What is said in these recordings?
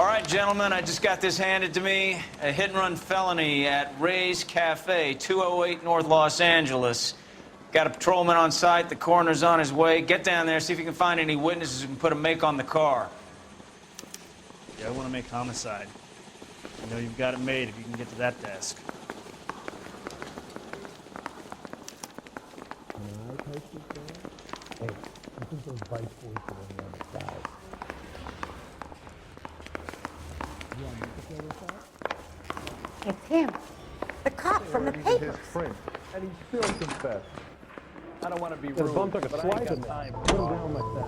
All right, gentlemen, I just got this handed to me. A hit-and-run felony at Ray's Café, 208 North Los Angeles. Got a patrolman on site. The coroner's on his way. Get down there, see if you can find any witnesses who can put a make on the car. Yeah, I want to make homicide. I know you've got it made if you can get to that desk. Hey, I think those vice boys are on the other side. It's him. The cop from the paper. His print, and he still confessed. I don't want to be The rude, bum took a but I slice ain't of got time. Put him down like that.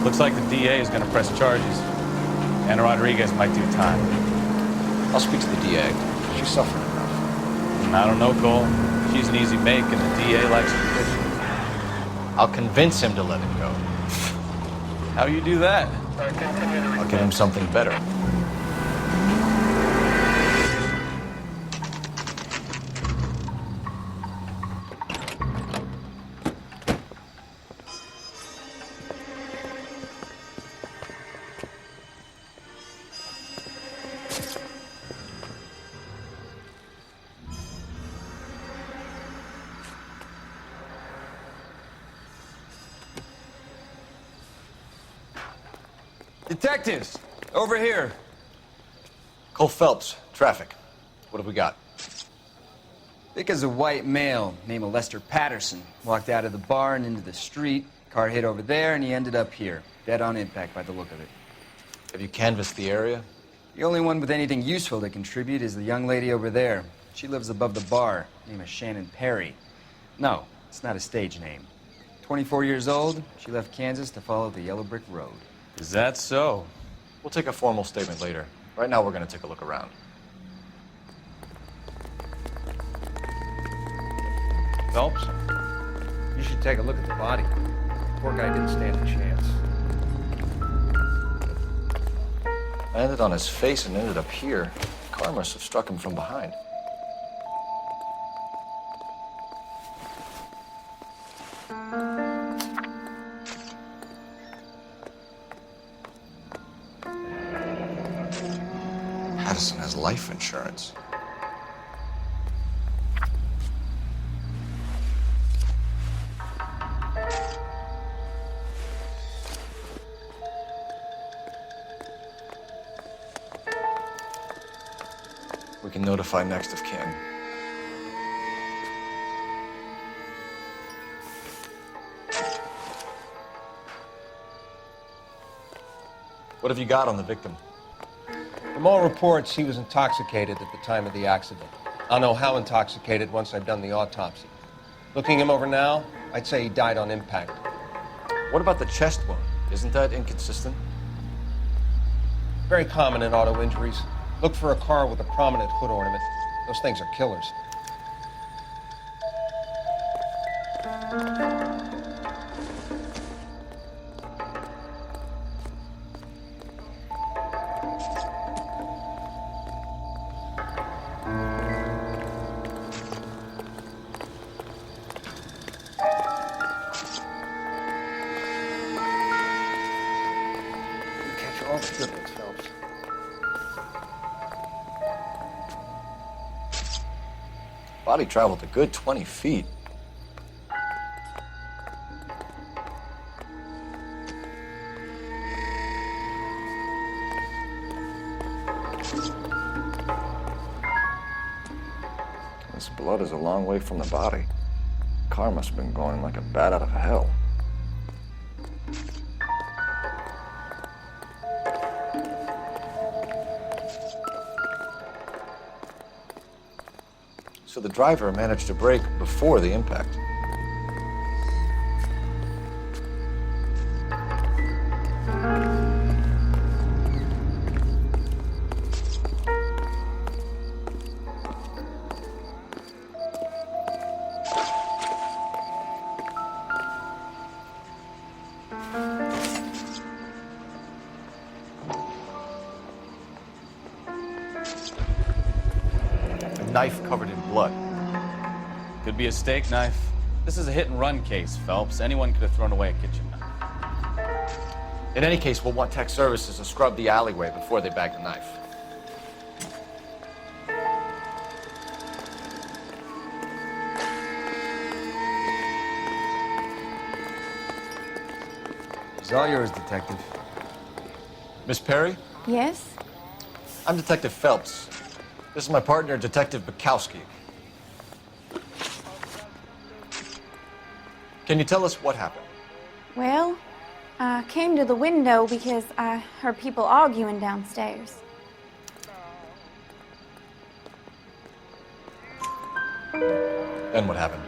Looks like the DA is going to press charges. And Rodriguez might do time. I'll speak to the DA. She's suffering enough. I don't know, Cole. She's an easy make, and the DA likes conviction. I'll convince him to let it go. How you do that? I'll give him something better. Detectives, over here. Cole Phelps, traffic. What have we got? Thick as a white male named Lester Pattison walked out of the bar and into the street. Car hit over there, and he ended up here, dead on impact by the look of it. Have you canvassed the area? The only one with anything useful to contribute is the young lady over there. She lives above the bar, name is Shannon Perry. No, it's not a stage name. 24 years old, she left Kansas to follow the yellow brick road. Is that so? We'll take a formal statement later. Right now, we're going to take a look around. Phelps, you should take a look at the body. Poor guy didn't stand a chance. I landed on his face and ended up here. The car must have struck him from behind. Pattison has life insurance. We can notify next of kin. What have you got on the victim? From all reports, he was intoxicated at the time of the accident. I'll know how intoxicated once I've done the autopsy. Looking him over now, I'd say he died on impact. What about the chest wound? Isn't that inconsistent? Very common in auto injuries. Look for a car with a prominent hood ornament. Those things are killers. Catch all the good ones, Phelps. Body traveled a good 20 feet. This blood is a long way from the body. Car must have been going like a bat out of hell. So the driver managed to brake before the impact. knife covered in blood? Could be a steak knife. This is a hit-and-run case, Phelps. Anyone could have thrown away a kitchen knife. In any case, we'll want tech services to scrub the alleyway before they bag the knife. It's all yours, Detective. Miss Perry? Yes? I'm Detective Phelps. This is my partner, Detective BEKOWSKY. Can you tell us what happened? Well, I came to the window because I heard people arguing downstairs. Then what happened?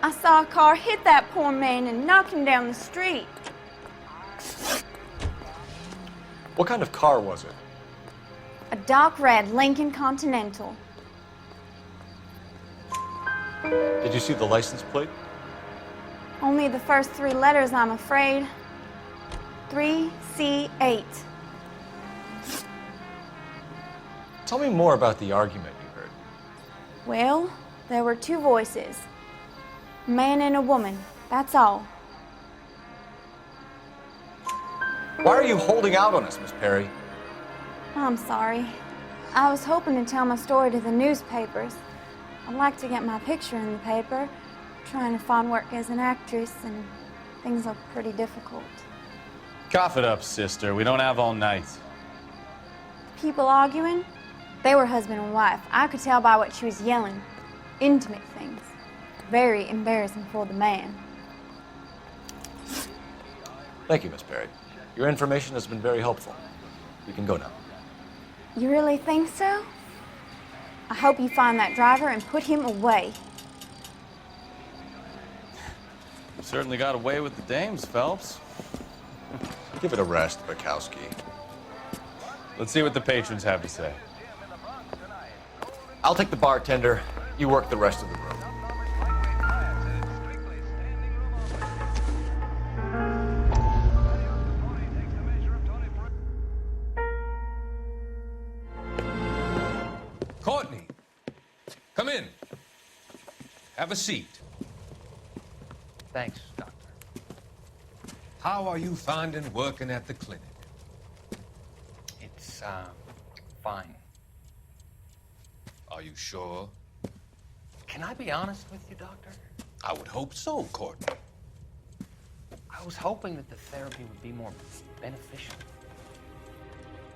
I saw a car hit that poor man and knock him down the street. What kind of car was it? A dark red Lincoln Continental. Did you see the license plate? Only the first 3 letters, I'm afraid. 3C8. Tell me more about the argument you heard. Well, there were 2 voices. A man and a woman, that's all. Why are you holding out on us, Miss Perry? I'm sorry. I was hoping to tell my story to the newspapers. I'd like to get my picture in the paper. Trying to find work as an actress, and things look pretty difficult. Cough it up, sister. We don't have all night. People arguing? They were husband and wife. I could tell by what she was yelling. Intimate things. Very embarrassing for the man. Thank you, Miss Perry. Your information has been very helpful. You can go now. You really think so? I hope you find that driver and put him away. You certainly got away with the dames, Phelps. Give it a rest, BEKOWSKY. Let's see what the patrons have to say. I'll take the bartender. You work the rest of the room. Courtney, come in. Have a seat. Thanks, Doctor. How are you finding working at the clinic? It's, fine. Are you sure? Can I be honest with you, Doctor? I would hope so, Courtney. I was hoping that the therapy would be more beneficial.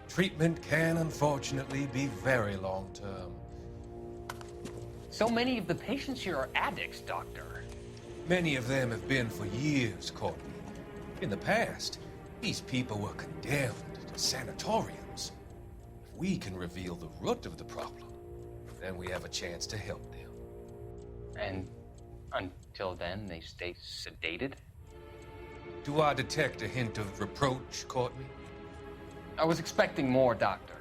Treatment can, unfortunately, be very long-term. So many of the patients here are addicts, Doctor. Many of them have been for years, Courtney. In the past, these people were condemned to sanatoriums. If we can reveal the root of the problem, then we have a chance to help them. And until then, they stay sedated? Do I detect a hint of reproach, Courtney? I was expecting more, Doctor.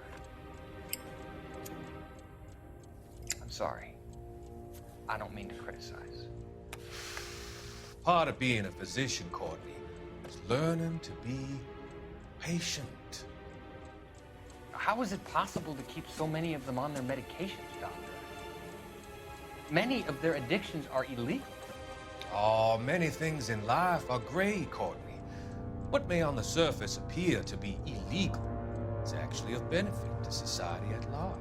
I'm sorry. I don't mean to criticize. Part of being a physician, Courtney, is learning to be patient. How is it possible to keep so many of them on their medications, Doctor? Many of their addictions are illegal. Oh, many things in life are gray, Courtney. What may on the surface appear to be illegal is actually of benefit to society at large.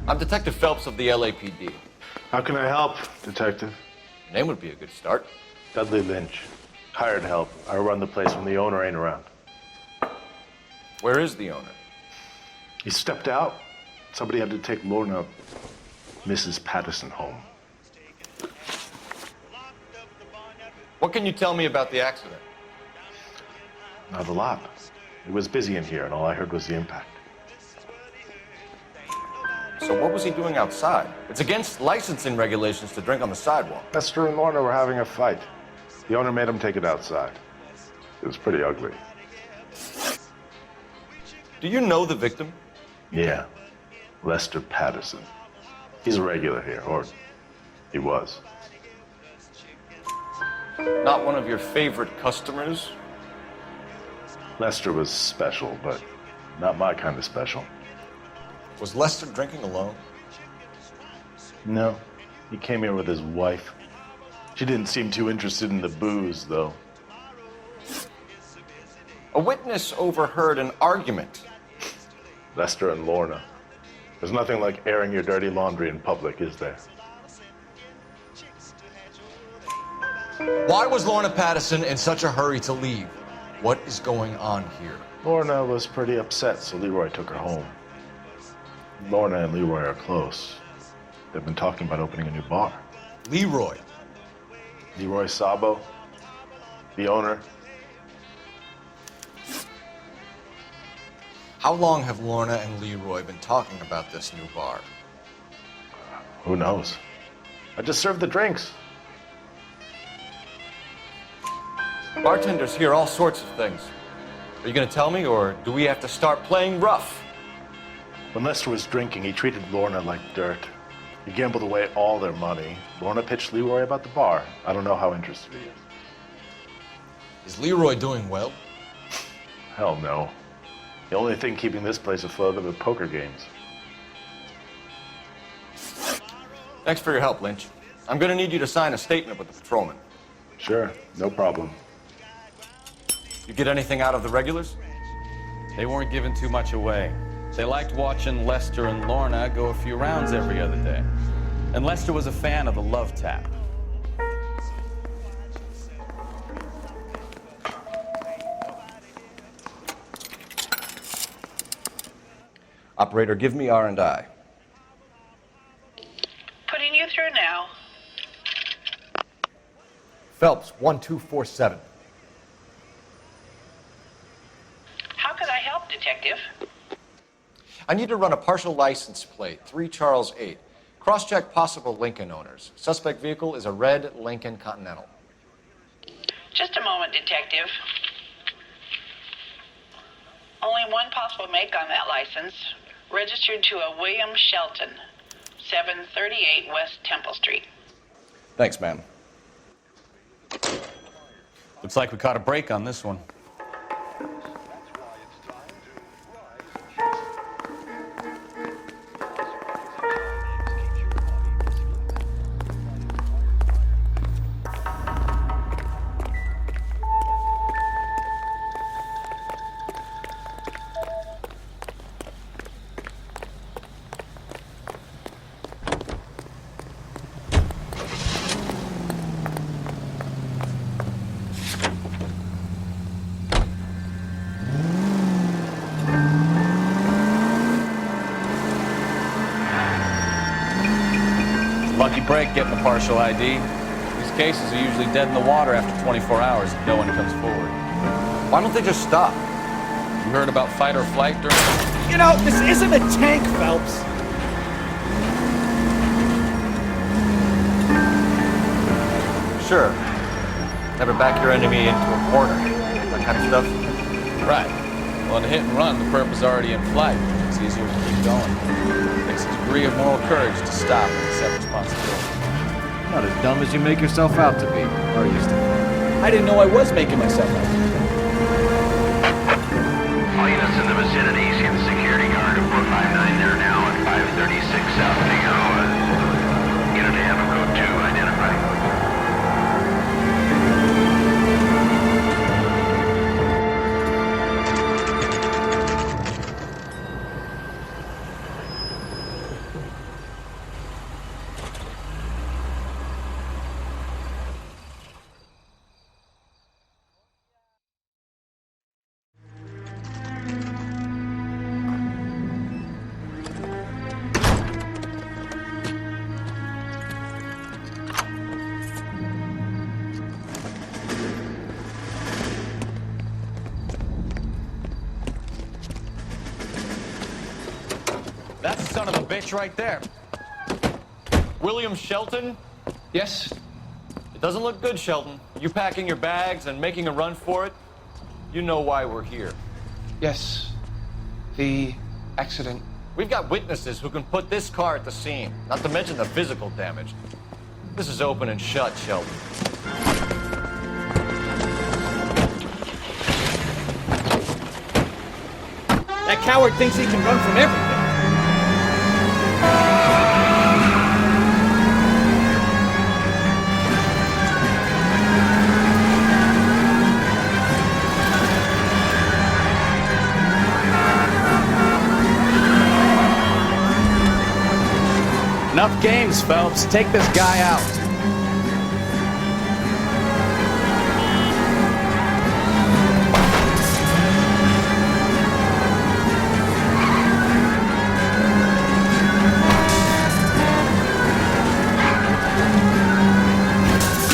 I'm Detective Phelps of the LAPD. How can I help, Detective? Your name would be a good start. Dudley Lynch. Hired help. I run the place when the owner ain't around. Where is the owner? He stepped out. Somebody had to take Lorna, Mrs. Pattison, home. What can you tell me about the accident? Not a lot. It was busy in here, and all I heard was the impact. So what was he doing outside? It's against licensing regulations to drink on the sidewalk. Esther and Lorna were having a fight. The owner made him take it outside. It was pretty ugly. Do you know the victim? Yeah. Lester Pattison. He's a regular here, or he was. Not one of your favorite customers? Lester was special, but not my kind of special. Was Lester drinking alone? No, he came here with his wife. She didn't seem too interested in the booze, though. A witness overheard an argument. Lester and Lorna. There's nothing like airing your dirty laundry in public, is there? Why was Lorna Pattison in such a hurry to leave? What is going on here? Lorna was pretty upset, so Leroy took her home. Lorna and Leroy are close. They've been talking about opening a new bar. Leroy. Leroy Sabo, the owner. How long have Lorna and Leroy been talking about this new bar? Who knows? I just served the drinks. Bartenders hear all sorts of things. Are you going to tell me, or do we have to start playing rough? When Lester was drinking, he treated Lorna like dirt. He gambled away all their money. Lorna pitched Leroy about the bar. I don't know how interested he is. Is Leroy doing well? Hell no. The only thing keeping this place afloat are the poker games. Thanks for your help, Lynch. I'm going to need you to sign a statement with the patrolman. Sure, no problem. You get anything out of the regulars? They weren't giving too much away. They liked watching Lester and Lorna go a few rounds every other day. And Lester was a fan of the love tap. Operator, give me R&I. Putting you through now. Phelps, 1247. How could I help, Detective? I need to run a partial license plate, 3 Charles 8. Cross-check possible Lincoln owners. Suspect vehicle is a red Lincoln Continental. Just a moment, Detective. Only one possible make on that license. Registered to a William Shelton, 738 West Temple Street. Thanks, ma'am. Looks like we caught a break on this one. Lucky break getting a partial ID. These cases are usually dead in the water after 24 hours if no one comes forward. Why don't they just stop? You heard about fight or flight during... You know, this isn't a tank, Phelps. Sure. Never back your enemy into a corner. That kind of stuff. Right. Well, in a hit and run, the perp is already in flight. It's easier to keep going. It takes a degree of moral courage to stop and accept responsibility. Not as dumb as you make yourself out to be, are you, Stefan? I didn't know I was making myself out to be. All units in the vicinity, see the security guard at 459 there now at 536 South Figueroa. Unit ahead of Road 2, identified. That's the son of a bitch right there. William Shelton? Yes? It doesn't look good, Shelton. You packing your bags and making a run for it? You know why we're here. Yes. The accident. We've got witnesses who can put this car at the scene, not to mention the physical damage. This is open and shut, Shelton. That coward thinks he can run from everything. Enough games, Phelps. Take this guy out.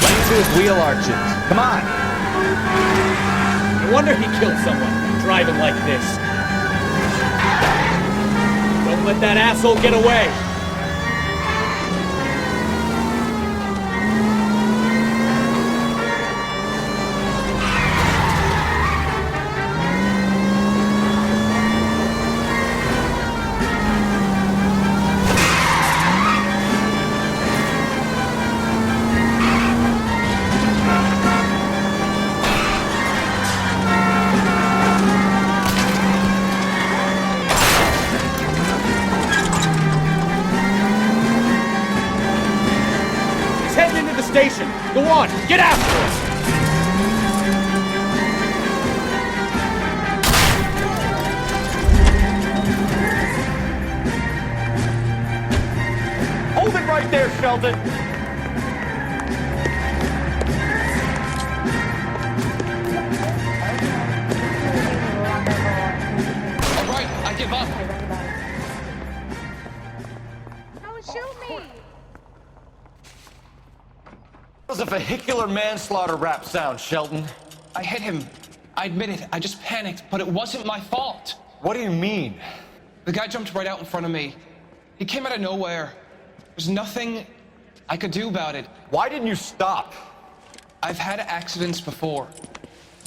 Lay into his wheel arches. Come on. No wonder he killed someone driving like this. Don't let that asshole get away. Station. Go on, get after him! Hold it right there, Shelton. All right, I give up. Don't shoot me! That was a vehicular manslaughter rap sound, Shelton. I hit him. I admit it. I just panicked, but it wasn't my fault. What do you mean? The guy jumped right out in front of me. He came out of nowhere. There's nothing I could do about it. Why didn't you stop? I've had accidents before.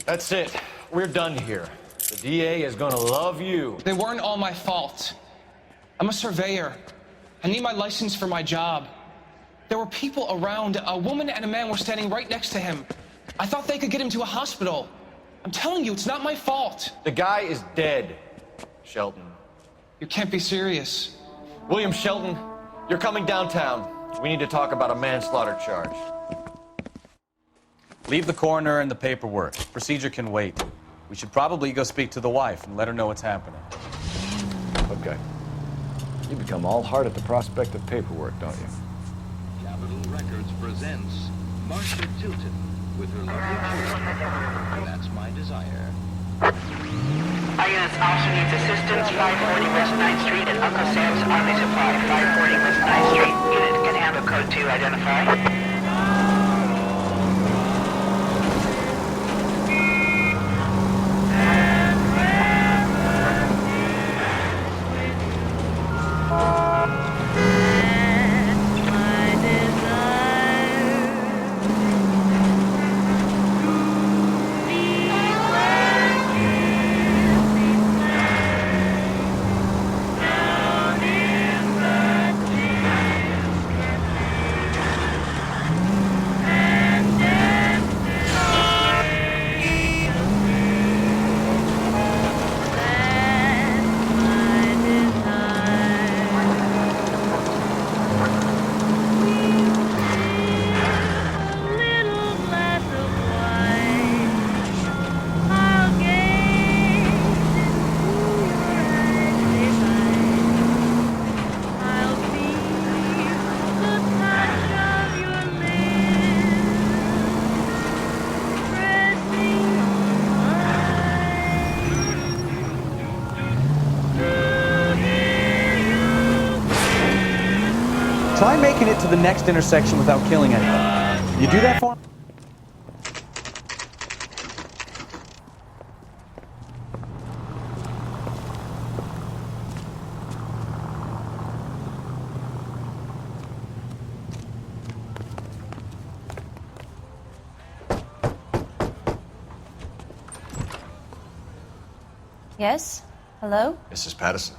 That's it. We're done here. The DA is gonna love you. They weren't all my fault. I'm a surveyor. I need my license for my job. There were people around. A woman and a man were standing right next to him. I thought they could get him to a hospital. I'm telling you, it's not my fault. The guy is dead, Shelton. You can't be serious. William Shelton, you're coming downtown. We need to talk about a manslaughter charge. Leave the coroner and the paperwork. Procedure can wait. We should probably go speak to the wife and let her know what's happening. Okay. You become all heart at the prospect of paperwork, don't you? Capitol Records presents Marcia Tilton with her lovely children. That's my desire. Eyewitness officer needs assistance, 540 West 9th Street at Uncle Sam's Army Supply, 540 West 9th Street. Unit can handle code 2, identify. Try making it to the next intersection without killing anyone. You do that for me? Yes? Hello? Mrs. Pattison.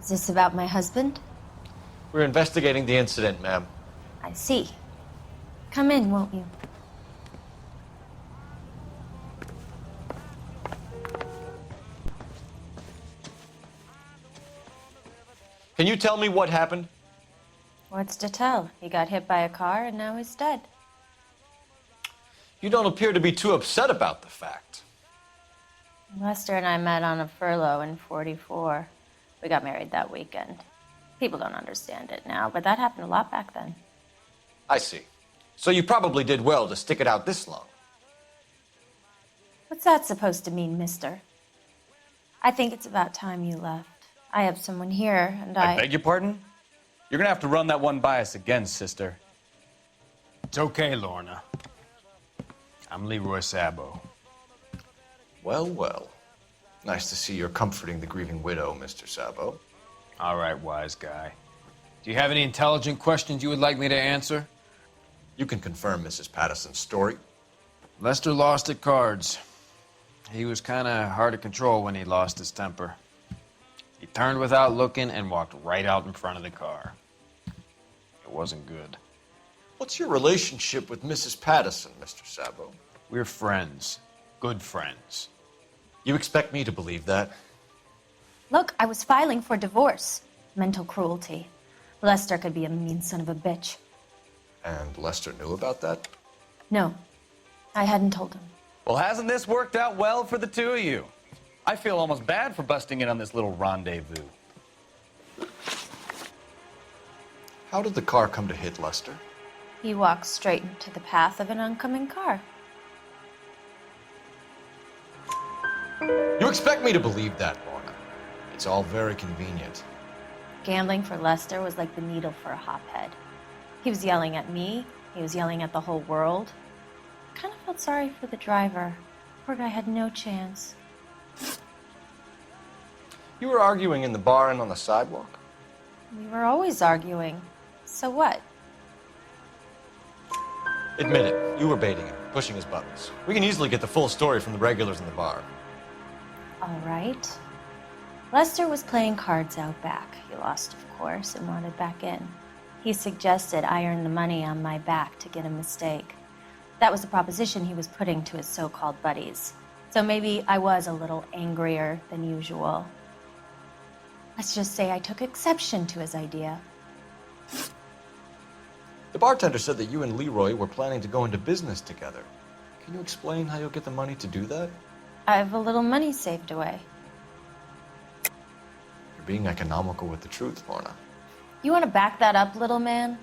Is this about my husband? We're investigating the incident, ma'am. I see. Come in, won't you? Can you tell me what happened? What's to tell? He got hit by a car and now he's dead. You don't appear to be too upset about the fact. Lester and I met on a furlough in '44. We got married that weekend. People don't understand it now, but that happened a lot back then. I see. So you probably did well to stick it out this long. What's that supposed to mean, mister? I think it's about time you left. I have someone here, and I beg your pardon? You're gonna have to run that one by us again, sister. It's okay, Lorna. I'm Leroy Sabo. Well, well. Nice to see you're comforting the grieving widow, Mr. Sabo. All right, wise guy. Do you have any intelligent questions you would like me to answer? You can confirm Mrs. Pattison's story. Lester lost at cards. He was kind of hard to control when he lost his temper. He turned without looking and walked right out in front of the car. It wasn't good. What's your relationship with Mrs. Pattison, Mr. Sabo? We're friends. Good friends. You expect me to believe that? Look, I was filing for divorce. Mental cruelty. Lester could be a mean son of a bitch. And Lester knew about that? No, I hadn't told him. Well, hasn't this worked out well for the two of you? I feel almost bad for busting in on this little rendezvous. How did the car come to hit Lester? He walked straight into the path of an oncoming car. You expect me to believe that, Lorna? It's all very convenient. Gambling for Lester was like the needle for a hophead. He was yelling at me. He was yelling at the whole world. I kind of felt sorry for the driver. Poor guy had no chance. You were arguing in the bar and on the sidewalk? We were always arguing. So what? Admit it, you were baiting him, pushing his buttons. We can easily get the full story from the regulars in the bar. All right. Lester was playing cards out back. He lost, of course, and wanted back in. He suggested I earn the money on my back to get a mistake. That was the proposition he was putting to his so-called buddies. So maybe I was a little angrier than usual. Let's just say I took exception to his idea. The bartender said that you and Leroy were planning to go into business together. Can you explain how you'll get the money to do that? I have a little money saved away. You're being economical with the truth, Lorna. You want to back that up, little man?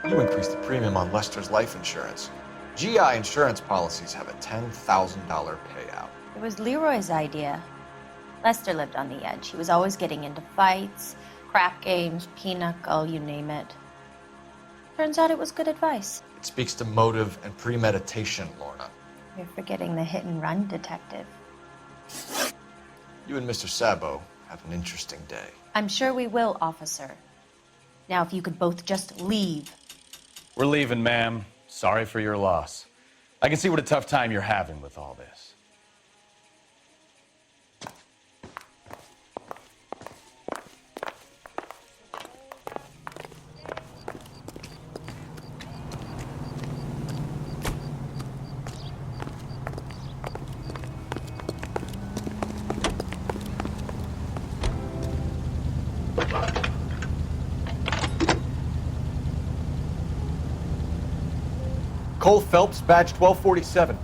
You increased the premium on Lester's life insurance. GI insurance policies have a $10,000 payout. It was Leroy's idea. Lester lived on the edge. He was always getting into fights, crap games, pinochle, you name it. Turns out it was good advice. It speaks to motive and premeditation, Lorna. You're forgetting the hit-and-run detective. You and Mr. Sabo have an interesting day. I'm sure we will, officer. Now, if you could both just leave. We're leaving, ma'am. Sorry for your loss. I can see what a tough time you're having with all this. Cole Phelps, badge 1247.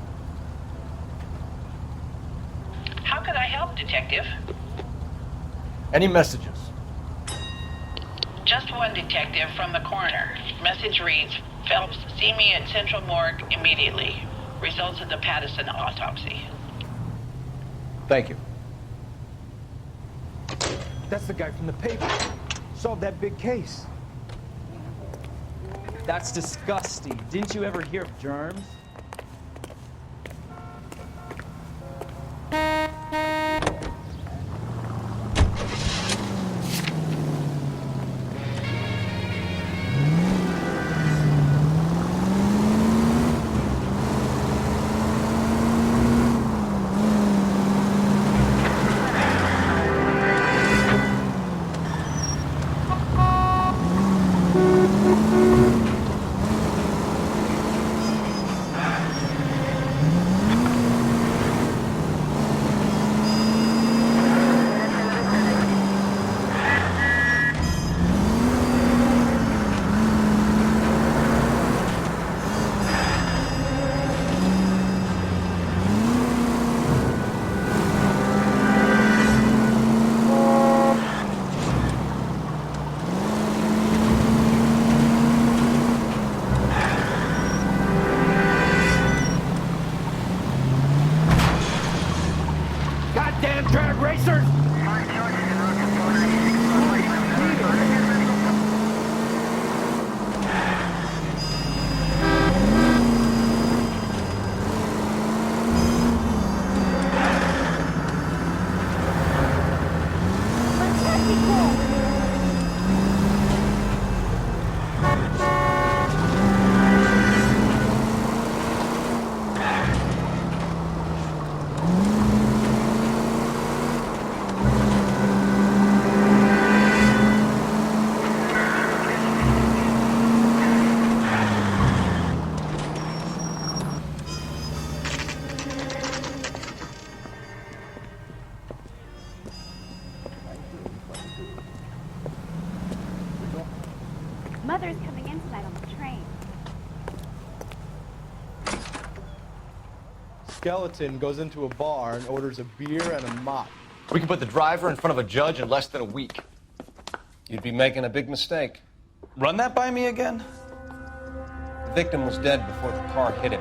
How can I help, Detective? Any messages? Just one detective from the coroner. Message reads, Phelps, see me at Central Morgue immediately. Results of the Pattison autopsy. Thank you. That's the guy from the paper. Solved that big case. That's disgusting. Didn't you ever hear of germs? skeleton goes into a bar and orders a beer and a mop. We can put the driver in front of a judge in less than a week. You'd be making a big mistake. Run that by me again? The victim was dead before the car hit him.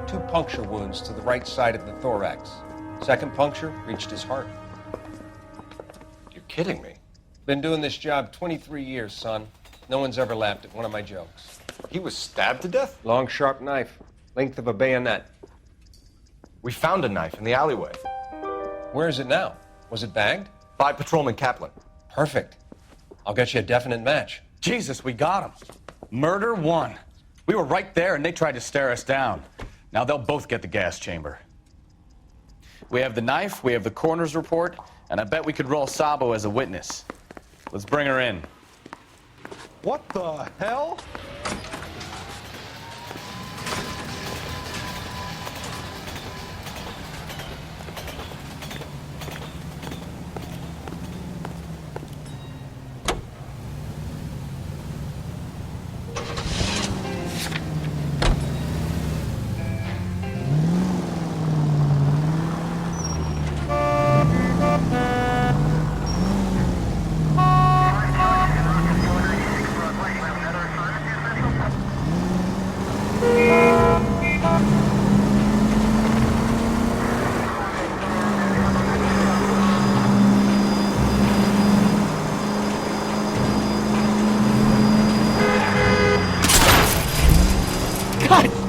2 puncture wounds to the right side of the thorax. Second puncture reached his heart. You're kidding me. Been doing this job 23 years, son. No one's ever laughed at one of my jokes. He was stabbed to death? Long, sharp knife. Length of a bayonet. We found a knife in the alleyway. Where is it now? Was it bagged? By Patrolman Kaplan. Perfect. I'll get you a definite match. Jesus, we got him. Murder 1. We were right there and they tried to stare us down. Now they'll both get the gas chamber. We have the knife, we have the coroner's report, and I bet we could roll Sabo as a witness. Let's bring her in. What the hell?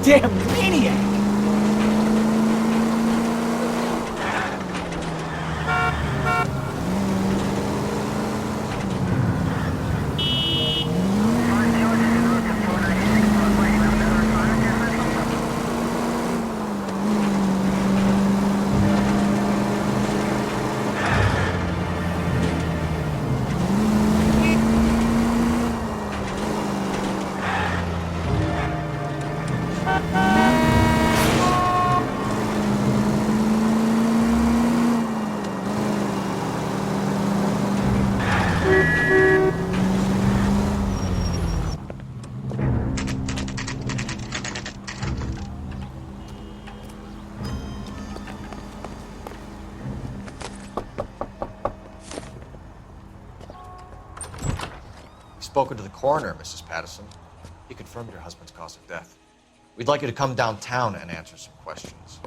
Damn maniac! Spoken to the coroner, Mrs. Pattison. He confirmed your husband's cause of death. We'd like you to come downtown and answer some questions.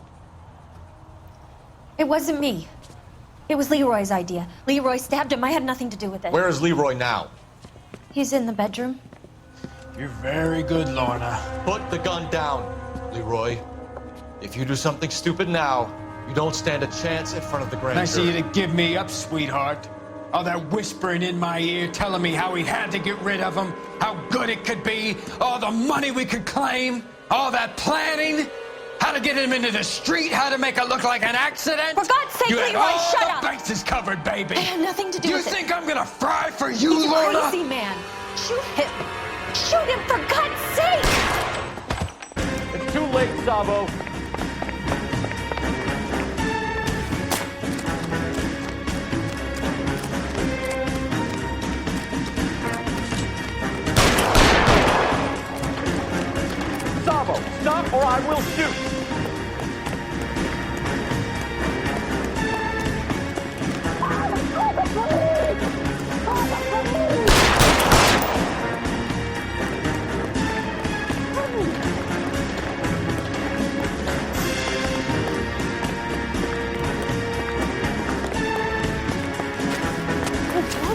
It wasn't me. It was Leroy's idea. Leroy stabbed him. I had nothing to do with it. Where is Leroy now? He's in the bedroom. You're very good, Lorna. Put the gun down, Leroy. If you do something stupid now, you don't stand a chance in front of the grand Nice jury. of you to give me up, sweetheart. All that whispering in my ear telling me how we had to get rid of him, how good it could be, all the money we could claim, all that planning, how to get him into the street, how to make it look like an accident. For God's sake, you had Leroy, all shut the up! bases covered, baby. I had nothing to do with it. You think I'm gonna fry for you, He's Lorna? a crazy man. Shoot him. Shoot him, for God's sake! It's too late, Sabo. Sabo, stop or I will shoot.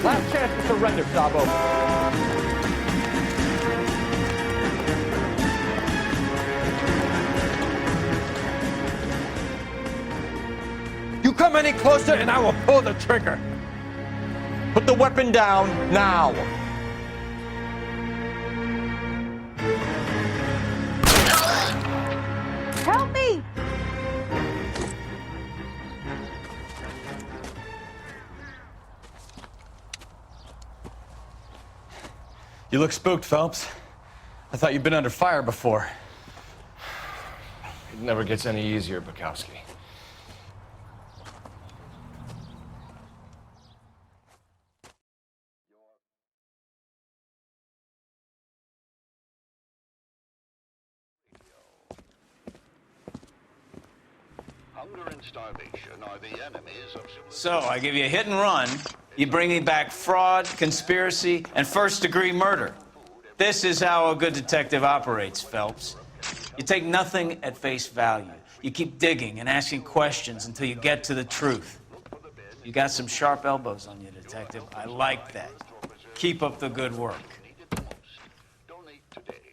Last chance to surrender, Sabo. You come any closer and I will pull the trigger. Put the weapon down now. Help me! You look spooked, Phelps. I thought you'd been under fire before. It never gets any easier, BEKOWSKY. and starvation are the enemies of civilization. So, I give you a hit and run. You bring me back fraud, conspiracy, and first-degree murder. This is how a good detective operates, Phelps. You take nothing at face value. You keep digging and asking questions until you get to the truth. You got some sharp elbows on you, detective. I like that. Keep up the good work. Donate today.